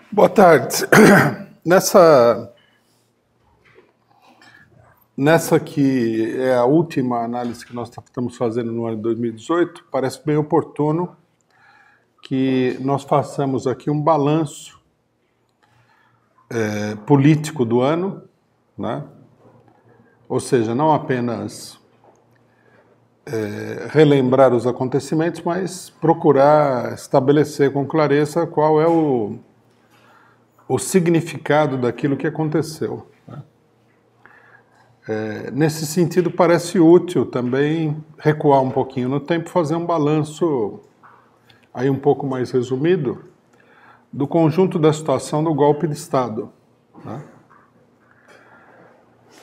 Boa tarde. Nessa que é a última análise que nós estamos fazendo no ano de 2018, parece bem oportuno que nós façamos aqui um balanço político do ano, né? Ou seja, não apenas relembrar os acontecimentos, mas procurar estabelecer com clareza qual é o significado daquilo que aconteceu. Nesse sentido, parece útil também recuar um pouquinho no tempo, fazer um balanço aí um pouco mais resumido do conjunto da situação do golpe de Estado, né?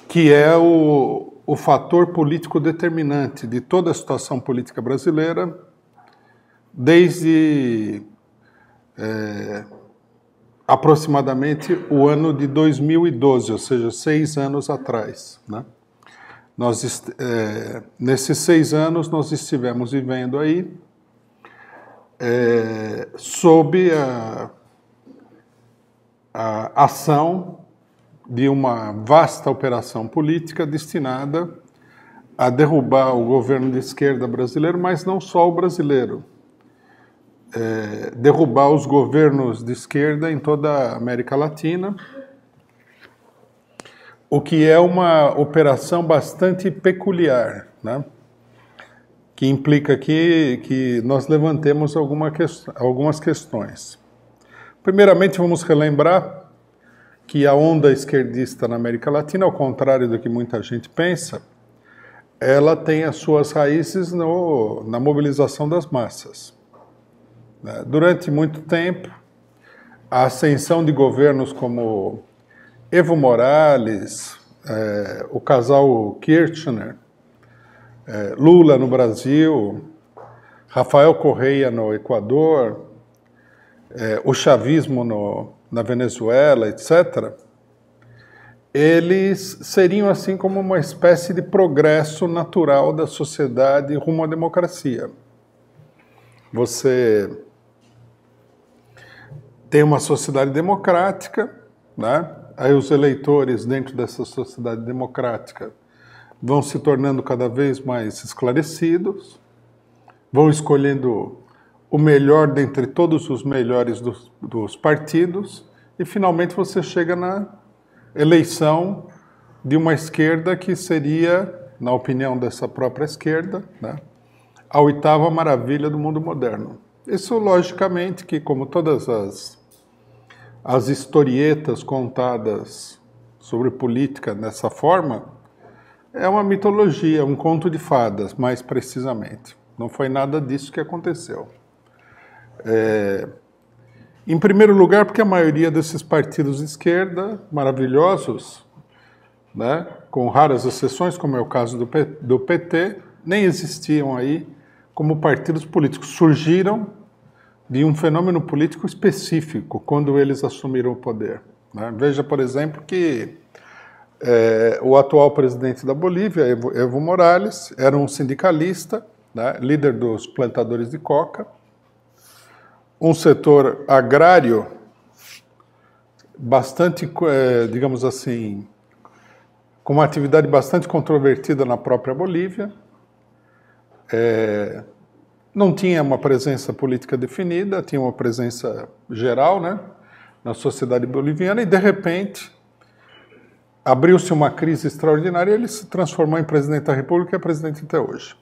Que é o fator político determinante de toda a situação política brasileira desde aproximadamente o ano de 2012, ou seja, 6 anos atrás, né? Nesses 6 anos nós estivemos vivendo aí sob a ação de uma vasta operação política destinada a derrubar o governo de esquerda brasileiro, mas não só o brasileiro. Derrubar os governos de esquerda em toda a América Latina, o que é uma operação bastante peculiar, né? Que implica aqui que nós levantemos algumas questões. Primeiramente, vamos relembrar que a onda esquerdista na América Latina, ao contrário do que muita gente pensa, ela tem as suas raízes na mobilização das massas. Durante muito tempo, a ascensão de governos como Evo Morales, o casal Kirchner, Lula no Brasil, Rafael Correa no Equador, o chavismo na Venezuela, etc., eles seriam assim como uma espécie de progresso natural da sociedade rumo à democracia. Você tem uma sociedade democrática, né? Aí os eleitores dentro dessa sociedade democrática vão se tornando cada vez mais esclarecidos, vão escolhendo o melhor dentre todos os melhores dos partidos e finalmente você chega na eleição de uma esquerda que seria, na opinião dessa própria esquerda, né, a oitava maravilha do mundo moderno. Isso, logicamente, que como todas as historietas contadas sobre política dessa forma, é uma mitologia, um conto de fadas, mais precisamente. Não foi nada disso que aconteceu. Em primeiro lugar, porque a maioria desses partidos de esquerda, maravilhosos, né, com raras exceções, como é o caso do PT, nem existiam aí como partidos políticos. Surgiram de um fenômeno político específico quando eles assumiram o poder, né? Veja, por exemplo, que o atual presidente da Bolívia, Evo Morales, era um sindicalista, né, líder dos plantadores de coca, um setor agrário bastante, digamos assim, com uma atividade bastante controvertida na própria Bolívia, não tinha uma presença política definida, tinha uma presença geral, né, na sociedade boliviana e, de repente, abriu-se uma crise extraordinária e ele se transformou em presidente da República e é presidente até hoje.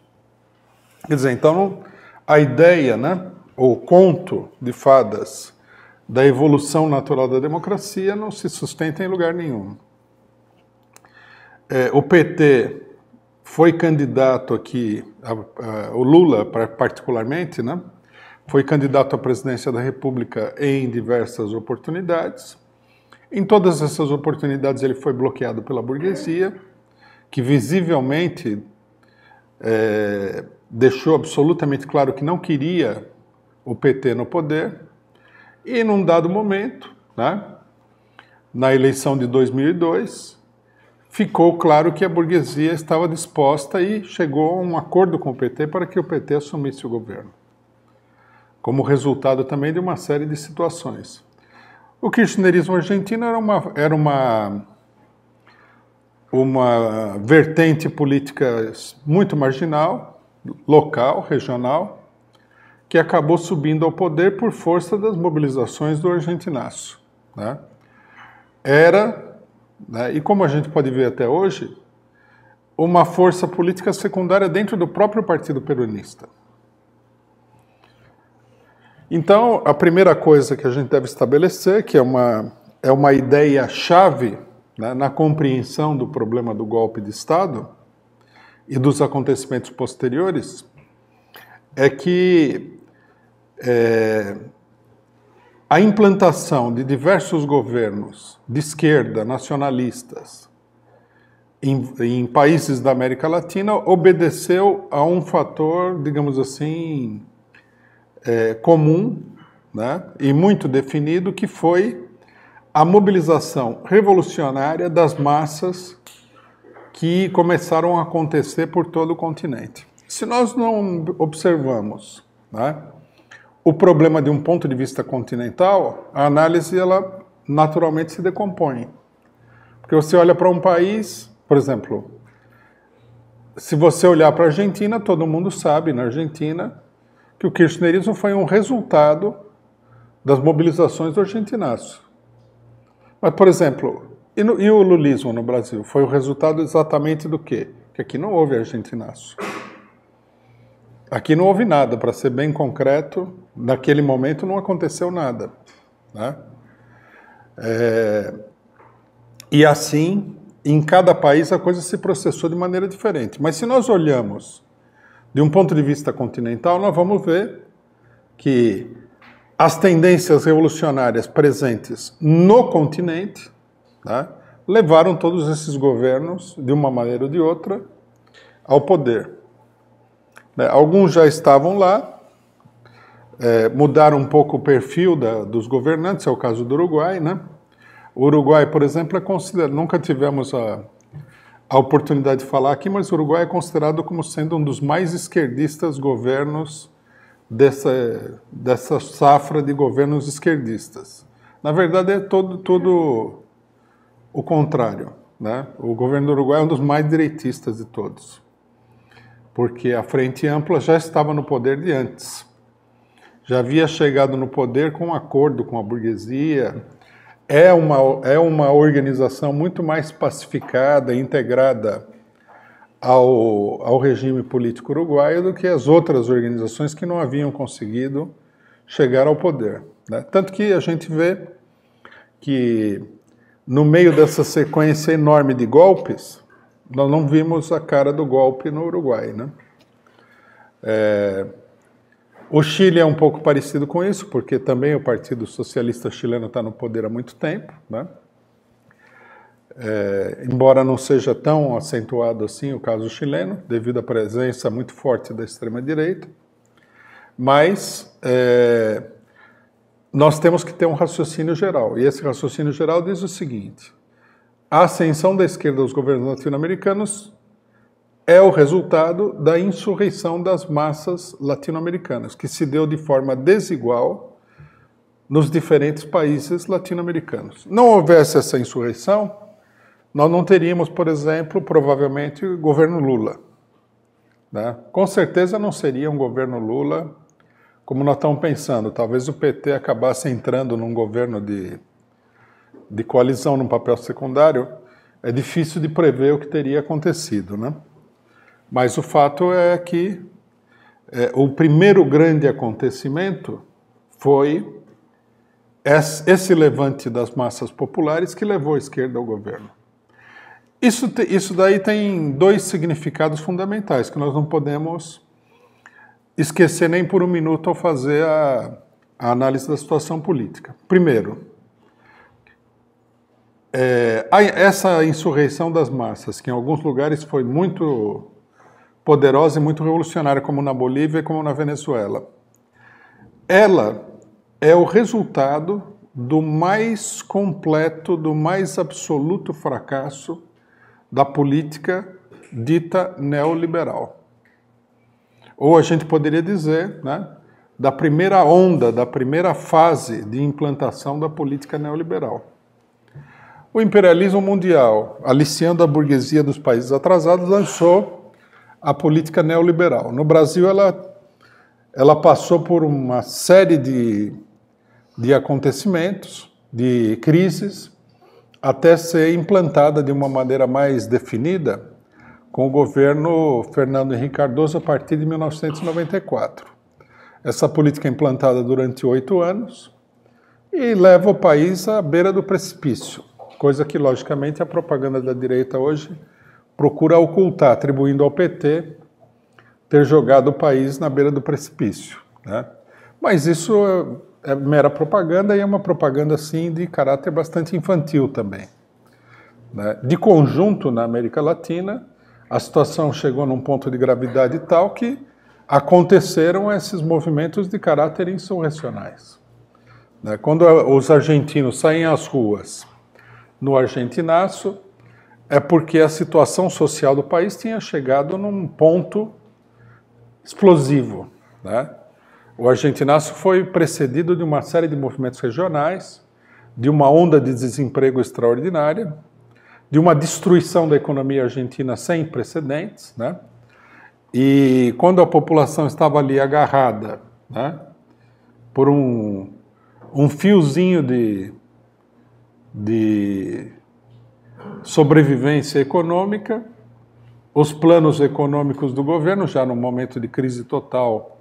Quer dizer, então, a ideia, né, o conto de fadas da evolução natural da democracia não se sustenta em lugar nenhum. O PT foi candidato aqui, o Lula particularmente, né, foi candidato à presidência da República em diversas oportunidades. Em todas essas oportunidades ele foi bloqueado pela burguesia, que visivelmente deixou absolutamente claro que não queria o PT no poder, e num dado momento, né, na eleição de 2002, ficou claro que a burguesia estava disposta e chegou a um acordo com o PT para que o PT assumisse o governo, como resultado também de uma série de situações. O kirchnerismo argentino era uma vertente política muito marginal, local, regional, que acabou subindo ao poder por força das mobilizações do argentinaço, né? Era, né, e como a gente pode ver até hoje, uma força política secundária dentro do próprio Partido Peronista. Então, a primeira coisa que a gente deve estabelecer, que é uma ideia-chave, né, na compreensão do problema do golpe de Estado e dos acontecimentos posteriores, é que a implantação de diversos governos de esquerda, nacionalistas, em países da América Latina, obedeceu a um fator, digamos assim, comum, né, e muito definido, que foi a mobilização revolucionária das massas que começaram a acontecer por todo o continente. Se nós não observamos, né, o problema de um ponto de vista continental, a análise ela naturalmente se decompõe. Porque você olha para um país, por exemplo, se você olhar para a Argentina, todo mundo sabe na Argentina que o kirchnerismo foi um resultado das mobilizações do argentinaço. Mas, por exemplo, e o lulismo no Brasil? Foi o resultado exatamente do quê? Que aqui não houve argentinaço. Aqui não houve nada, para ser bem concreto, naquele momento não aconteceu nada, né? E assim, em cada país a coisa se processou de maneira diferente. Mas se nós olhamos de um ponto de vista continental, nós vamos ver que as tendências revolucionárias presentes no continente, né, levaram todos esses governos, de uma maneira ou de outra, ao poder. Alguns já estavam lá, mudaram um pouco o perfil dos governantes, é o caso do Uruguai, né? O Uruguai, por exemplo, é considerado, nunca tivemos a oportunidade de falar aqui, mas o Uruguai é considerado como sendo um dos mais esquerdistas governos dessa safra de governos esquerdistas. Na verdade, é todo o contrário, né? O governo do Uruguai é um dos mais direitistas de todos, porque a Frente Ampla já estava no poder de antes. Já havia chegado no poder com um acordo com a burguesia. É uma organização muito mais pacificada, integrada ao regime político uruguaio do que as outras organizações que não haviam conseguido chegar ao poder, né? Tanto que a gente vê que, no meio dessa sequência enorme de golpes, nós não vimos a cara do golpe no Uruguai, né? O Chile é um pouco parecido com isso, porque também o Partido Socialista Chileno está no poder há muito tempo, né? Embora não seja tão acentuado assim o caso chileno, devido à presença muito forte da extrema-direita, mas nós temos que ter um raciocínio geral, e esse raciocínio geral diz o seguinte: a ascensão da esquerda aos governos latino-americanos é o resultado da insurreição das massas latino-americanas, que se deu de forma desigual nos diferentes países latino-americanos. Não houvesse essa insurreição, nós não teríamos, por exemplo, provavelmente, o governo Lula, né? Com certeza não seria um governo Lula como nós estamos pensando. Talvez o PT acabasse entrando num governo de coalizão, num papel secundário. É difícil de prever o que teria acontecido, né? Mas o fato é que o primeiro grande acontecimento foi esse levante das massas populares que levou a esquerda ao governo. Isso daí tem dois significados fundamentais que nós não podemos esquecer nem por um minuto ao fazer a análise da situação política. Primeiro, essa insurreição das massas, que em alguns lugares foi muito poderosa e muito revolucionária, como na Bolívia e como na Venezuela, ela é o resultado do mais completo, do mais absoluto fracasso da política dita neoliberal. Ou a gente poderia dizer, né, da primeira onda, da primeira fase de implantação da política neoliberal. O imperialismo mundial, aliciando a burguesia dos países atrasados, lançou a política neoliberal. No Brasil, ela passou por uma série de acontecimentos, de crises, até ser implantada de uma maneira mais definida com o governo Fernando Henrique Cardoso a partir de 1994. Essa política é implantada durante 8 anos e leva o país à beira do precipício, coisa que, logicamente, a propaganda da direita hoje procura ocultar, atribuindo ao PT ter jogado o país na beira do precipício, né? Mas isso é mera propaganda e é uma propaganda, assim, de caráter bastante infantil também, né? De conjunto, na América Latina, a situação chegou num ponto de gravidade tal que aconteceram esses movimentos de caráter insurrecionais, né? Quando os argentinos saem às ruas no Argentinaço, é porque a situação social do país tinha chegado num ponto explosivo, né? O Argentinaço foi precedido de uma série de movimentos regionais, de uma onda de desemprego extraordinária, de uma destruição da economia argentina sem precedentes, né? E quando a população estava ali agarrada, né, por um fiozinho de sobrevivência econômica, os planos econômicos do governo, já no momento de crise total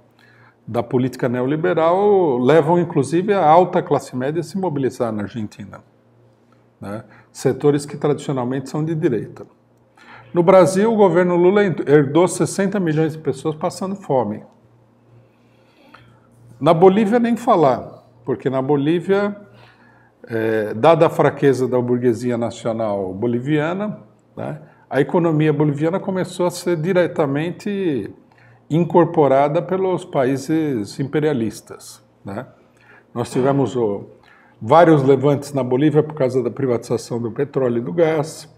da política neoliberal, levam inclusive a alta classe média a se mobilizar na Argentina, né? Setores que tradicionalmente são de direita. No Brasil, o governo Lula herdou 60 milhões de pessoas passando fome. Na Bolívia, nem falar, porque na Bolívia, dada a fraqueza da burguesia nacional boliviana, né, a economia boliviana começou a ser diretamente incorporada pelos países imperialistas, né? Nós tivemos vários levantes na Bolívia por causa da privatização do petróleo e do gás,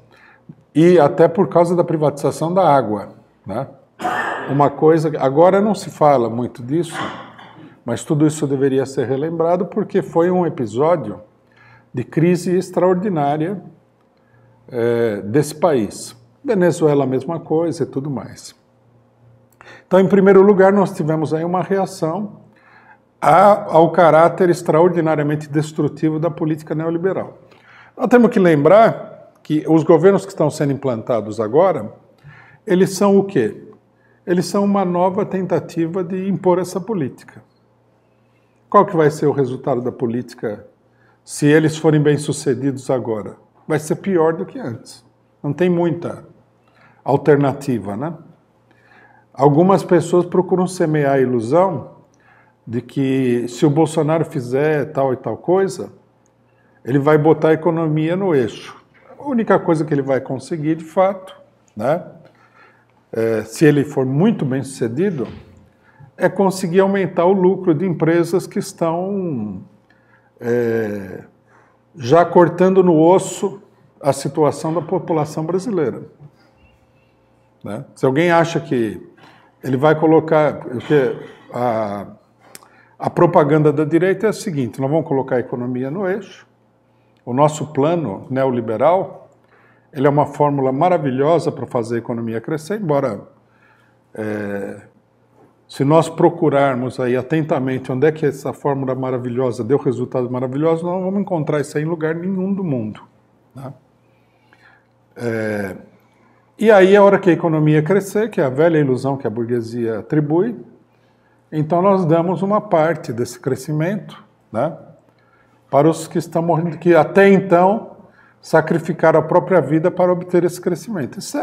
e até por causa da privatização da água, né? Uma coisa, agora não se fala muito disso, mas tudo isso deveria ser relembrado porque foi um episódio de crise extraordinária desse país. Venezuela, a mesma coisa e tudo mais. Então, em primeiro lugar, nós tivemos aí uma reação ao caráter extraordinariamente destrutivo da política neoliberal. Nós temos que lembrar que os governos que estão sendo implantados agora, eles são o quê? Eles são uma nova tentativa de impor essa política. Qual que vai ser o resultado da política se eles forem bem-sucedidos agora? Vai ser pior do que antes. Não tem muita alternativa, né? Algumas pessoas procuram semear a ilusão de que se o Bolsonaro fizer tal e tal coisa, ele vai botar a economia no eixo. A única coisa que ele vai conseguir, de fato, né, se ele for muito bem sucedido, é conseguir aumentar o lucro de empresas que estão já cortando no osso a situação da população brasileira, né? Se alguém acha que ele vai colocar... Porque a propaganda da direita é a seguinte: nós vamos colocar a economia no eixo. O nosso plano neoliberal, ele é uma fórmula maravilhosa para fazer a economia crescer, embora se nós procurarmos aí atentamente onde é que essa fórmula maravilhosa deu resultados maravilhosos, nós não vamos encontrar isso aí em lugar nenhum do mundo, né? E aí, a hora que a economia crescer, que é a velha ilusão que a burguesia atribui, então nós damos uma parte desse crescimento, né, para os que estão morrendo, que até então sacrificaram a própria vida para obter esse crescimento. Isso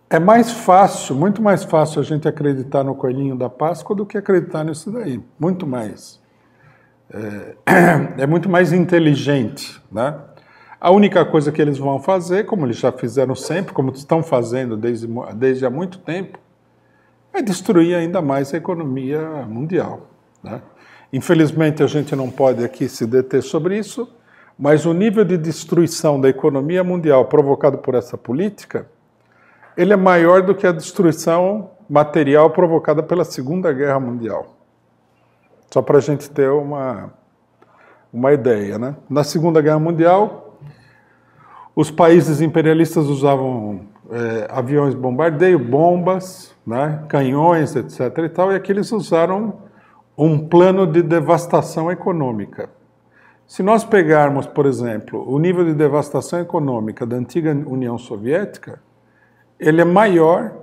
é mais fácil, muito mais fácil a gente acreditar no coelhinho da Páscoa do que acreditar nisso daí. Muito mais. É muito mais inteligente, né? A única coisa que eles vão fazer, como eles já fizeram sempre, como estão fazendo desde há muito tempo, é destruir ainda mais a economia mundial, né? Infelizmente, a gente não pode aqui se deter sobre isso, mas o nível de destruição da economia mundial provocado por essa política, ele é maior do que a destruição material provocada pela Segunda Guerra Mundial, Só para a gente ter uma ideia, né? Na Segunda Guerra Mundial, os países imperialistas usavam aviões de bombardeio, bombas, né, canhões, etc. e tal, e aqui eles usaram um plano de devastação econômica. Se nós pegarmos, por exemplo, o nível de devastação econômica da antiga União Soviética, ele é maior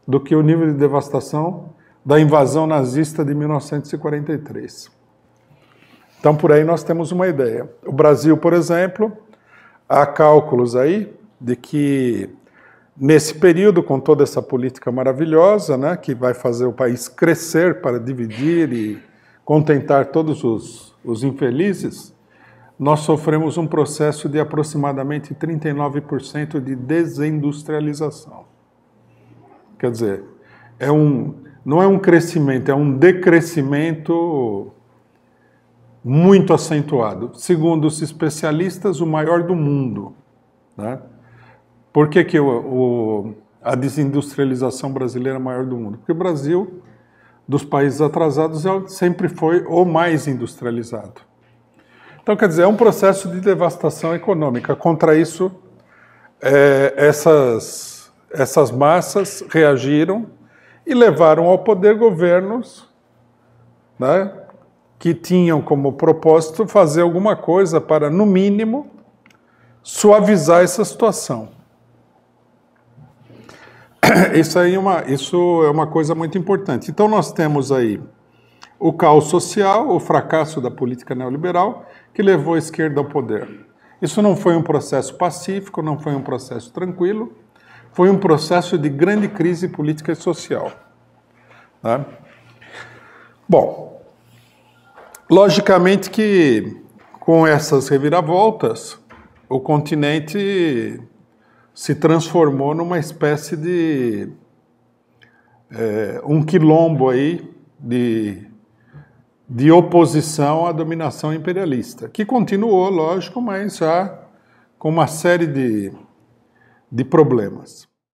do que o nível de devastação da invasão nazista de 1943. Então, por aí nós temos uma ideia. O Brasil, por exemplo, há cálculos aí de que nesse período, com toda essa política maravilhosa, né, que vai fazer o país crescer para dividir e contentar todos os infelizes, nós sofremos um processo de aproximadamente 39% de desindustrialização. Quer dizer, não é um crescimento, é um decrescimento muito acentuado. Segundo os especialistas, o maior do mundo, né? Por que a desindustrialização brasileira é a maior do mundo? Porque o Brasil, dos países atrasados, sempre foi o mais industrializado. Então, quer dizer, é um processo de devastação econômica. Contra isso, essas massas reagiram e levaram ao poder governos, né, que tinham como propósito fazer alguma coisa para, no mínimo, suavizar essa situação. Isso é uma coisa muito importante. Então nós temos aí o caos social, o fracasso da política neoliberal, que levou a esquerda ao poder. Isso não foi um processo pacífico, não foi um processo tranquilo, foi um processo de grande crise política e social. Tá? Bom, logicamente que com essas reviravoltas, o continente se transformou numa espécie de um quilombo aí de oposição à dominação imperialista, que continuou, lógico, mas já com uma série de problemas.